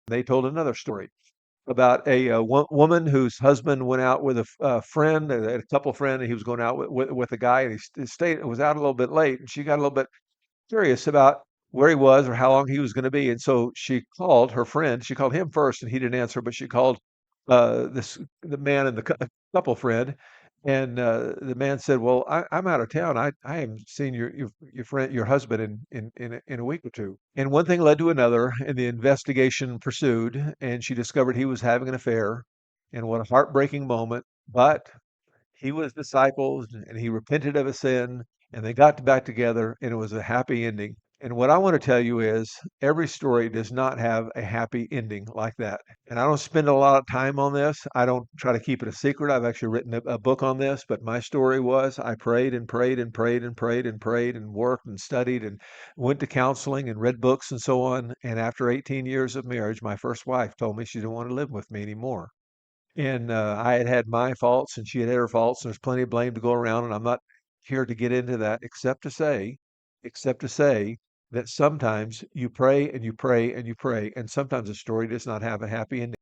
They told another story about a woman whose husband went out with a friend, a couple friend, and he was going out with a guy, and he stayed, was out a little bit late, and she got a little bit curious about where he was or how long he was going to be, and so she called her friend. She called him first, and he didn't answer, but she called the man and the couple friend, and the man said, "Well, I'm out of town. I haven't seen your friend, your husband, in a week or two." And one thing led to another, and the investigation pursued, and she discovered he was having an affair. And what a heartbreaking moment! But he was disciples and he repented of his sin and they got back together and it was a happy ending. And what I want to tell you is every story does not have a happy ending like that. And I don't spend a lot of time on this. I don't try to keep it a secret. I've actually written a book on this, but my story was I prayed and prayed and prayed and prayed and prayed and worked and studied and went to counseling and read books and so on. And after 18 years of marriage, my first wife told me she didn't want to live with me anymore. And I had had my faults, and she had her faults. And there's plenty of blame to go around, and I'm not here to get into that, except to say that sometimes you pray and you pray and you pray, and sometimes a story does not have a happy ending.